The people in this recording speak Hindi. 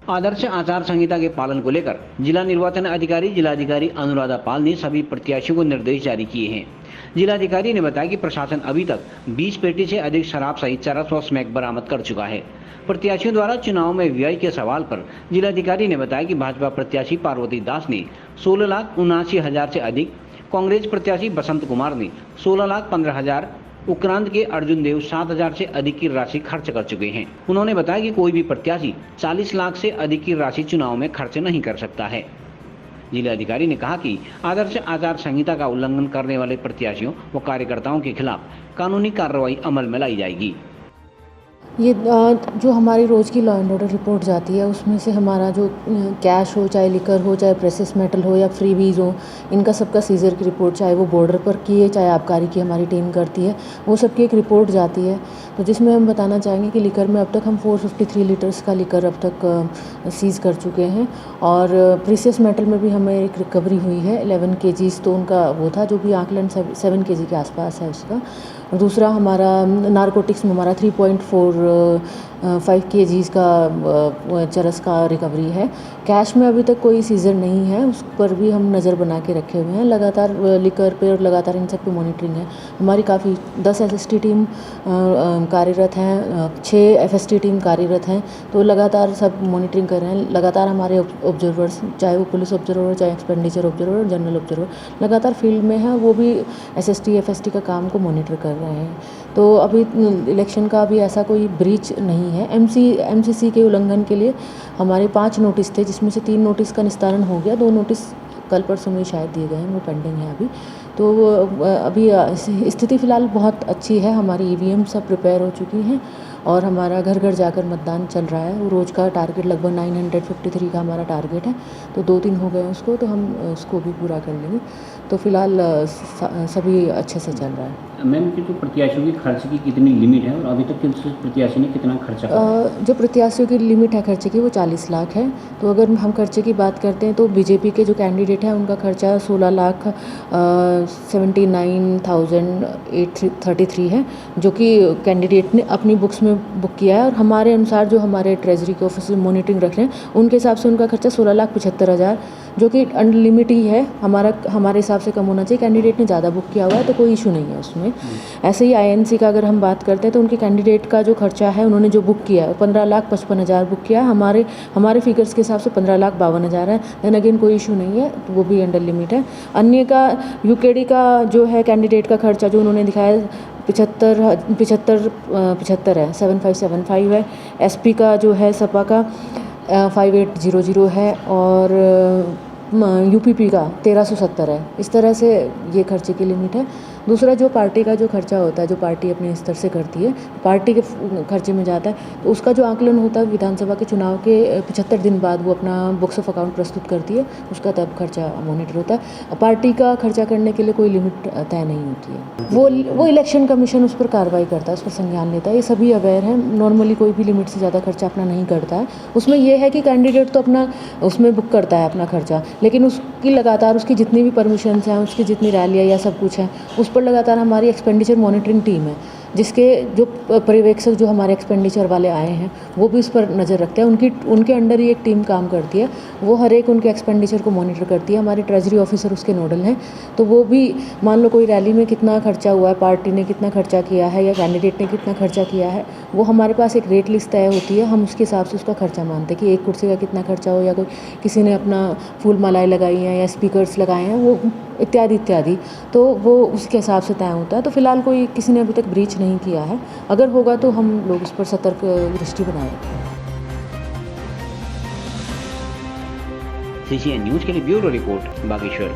आदर्श आचार संहिता के पालन को लेकर जिला निर्वाचन अधिकारी जिलाधिकारी अनुराधा पाल ने सभी प्रत्याशियों को निर्देश जारी किए हैं। जिलाधिकारी ने बताया कि प्रशासन अभी तक 20 पेटी से अधिक शराब सहित चरस व स्मैक बरामद कर चुका है। प्रत्याशियों द्वारा चुनाव में व्यय के सवाल पर जिलाधिकारी ने बताया कि भाजपा प्रत्याशी पार्वती दास ने 16,79,000 से अधिक, कांग्रेस प्रत्याशी बसंत कुमार ने 16,15,000, उपरांत के अर्जुन देव 7,000 से अधिक की राशि खर्च कर चुके हैं। उन्होंने बताया कि कोई भी प्रत्याशी 40 लाख से अधिक की राशि चुनाव में खर्च नहीं कर सकता है। जिलाधिकारी ने कहा कि आदर्श आचार संहिता का उल्लंघन करने वाले प्रत्याशियों व कार्यकर्ताओं के खिलाफ कानूनी कार्रवाई अमल में लाई जाएगी। ये जो हमारी रोज़ की लॉ एंड ऑर्डर रिपोर्ट जाती है उसमें से हमारा जो कैश हो, चाहे लिकर हो, चाहे प्रेसियस मेटल हो या फ्रीबीज हो, इनका सबका सीजर की रिपोर्ट, चाहे वो बॉर्डर पर की है चाहे आबकारी की हमारी टीम करती है, वो सबकी एक रिपोर्ट जाती है। तो जिसमें हम बताना चाहेंगे कि लिकर में अब तक हम 453 लीटर्स का लिकर अब तक सीज़ कर चुके हैं और प्रेसियस मेटल में भी हमें एक रिकवरी हुई है 11 kg, तो उनका वो था जो भी आकलन 7 kg के आसपास है उसका। दूसरा हमारा नारकोटिक्स में हमारा 3.45 kg का चरस का रिकवरी है। कैश में अभी तक कोई सीजर नहीं है, उस पर भी हम नज़र बना के रखे हुए हैं। लगातार लिकर पे और लगातार इन सब पे मॉनिटरिंग है हमारी। काफ़ी 10 SST टीम कार्यरत हैं, 6 FST टीम कार्यरत हैं, तो लगातार सब मॉनिटरिंग कर रहे हैं। लगातार हमारे ऑब्जर्वर्स, चाहे वो पुलिस ऑब्जर्वर, चाहे एक्सपेंडिचर ऑब्जर्वर, जनरल ऑब्जर्वर, लगातार फील्ड में है, वो भी SST FST का काम को मॉनिटर कर रहे हैं। तो अभी इलेक्शन का अभी ऐसा कोई ब्रीच नहीं है। MCC के उल्लंघन के लिए हमारे 5 नोटिस थे, जिसमें से 3 नोटिस का निस्तारण हो गया, 2 नोटिस कल परसों में शायद दिए गए हैं, वो पेंडिंग है अभी। तो अभी स्थिति फ़िलहाल बहुत अच्छी है। हमारी EVM सब प्रिपेयर हो चुकी हैं और हमारा घर घर जाकर मतदान चल रहा है। वो रोज़ का टारगेट लगभग 953 का हमारा टारगेट है, तो 2-3 हो गए उसको, तो हम उसको भी पूरा कर लेंगे। तो फिलहाल सभी अच्छे से चल रहा है। मैम, कि तो प्रत्याशियों की खर्च की कितनी लिमिट है और अभी तक किस प्रत्याशी ने कितना खर्चा किया? जो प्रत्याशियों की लिमिट है खर्चे की वो 40 लाख है। तो अगर हम खर्चे की बात करते हैं तो बीजेपी के जो कैंडिडेट हैं उनका खर्चा 16,79,833 है, जो कि कैंडिडेट ने अपनी बुक्स में बुक किया है। और हमारे अनुसार जो हमारे ट्रेजरी के ऑफिस में मॉनिटरिंग रख रहे हैं उनके हिसाब से उनका खर्चा 16,75,000, जो कि अनलिमिट ही है। हमारे हिसाब से कम होना चाहिए। कैंडिडेट ने ज़्यादा बुक किया हुआ है तो कोई इशू नहीं है उसमें। ऐसे ही INC का अगर हम बात करते हैं तो उनके कैंडिडेट का जो खर्चा है, उन्होंने जो बुक किया है 15,55,000 बुक किया है। हमारे फिगर्स के हिसाब से 15,52,000 है। देन अगेन कोई इशू नहीं है, तो वो भी अंडर लिमिट है। अन्य का UKD का जो है कैंडिडेट का खर्चा जो उन्होंने दिखाया 75 है, 7575 है। SP का जो है सपा का 5800 है और UPP का 1370 है। इस तरह से ये खर्चे की लिमिट है। दूसरा जो पार्टी का जो खर्चा होता है, जो पार्टी अपने स्तर से करती है, पार्टी के खर्चे में जाता है, तो उसका जो आकलन होता है विधानसभा के चुनाव के 75 दिन बाद वो अपना बुक्स ऑफ अकाउंट प्रस्तुत करती है, उसका तब खर्चा मॉनिटर होता है। पार्टी का खर्चा करने के लिए कोई लिमिट तय नहीं होती है। वो इलेक्शन कमीशन उस पर कार्रवाई करता है, उस पर संज्ञान लेता है। ये सभी अवेयर हैं। नॉर्मली कोई भी लिमिट से ज़्यादा खर्चा अपना नहीं करता है। उसमें यह है कि कैंडिडेट तो अपना उसमें बुक करता है अपना खर्चा, लेकिन उसकी लगातार उसकी जितनी भी परमिशंस हैं, उसकी जितनी रैलियाँ या सब कुछ है, उस पर लगातार हमारी एक्सपेंडिचर मॉनिटरिंग टीम है, जिसके जो पर्यवेक्षक जो हमारे एक्सपेंडिचर वाले आए हैं वो भी इस पर नज़र रखते हैं। उनके अंडर ही एक टीम काम करती है, वो हर एक उनके एक्सपेंडिचर को मॉनिटर करती है। हमारे ट्रेजरी ऑफिसर उसके नोडल हैं, तो वो भी मान लो कोई रैली में कितना खर्चा हुआ है, पार्टी ने कितना खर्चा किया है या कैंडिडेट ने कितना खर्चा किया है, वो हमारे पास एक रेट लिस्ट तय होती है। हम उसके हिसाब से उसका खर्चा मानते हैं कि एक कुर्सी का कितना खर्चा हो, या किसी ने अपना फूल मालाएँ लगाई हैं या स्पीकर्स लगाए हैं, वो इत्यादि, तो वो उसके हिसाब से तय होता है। तो फिलहाल कोई किसी ने अभी तक ब्रीच नहीं किया है। अगर होगा तो हम लोग उस पर सतर्क दृष्टि बनाए रखें। CCN न्यूज़ के लिए ब्यूरो रिपोर्ट, बागेश्वर।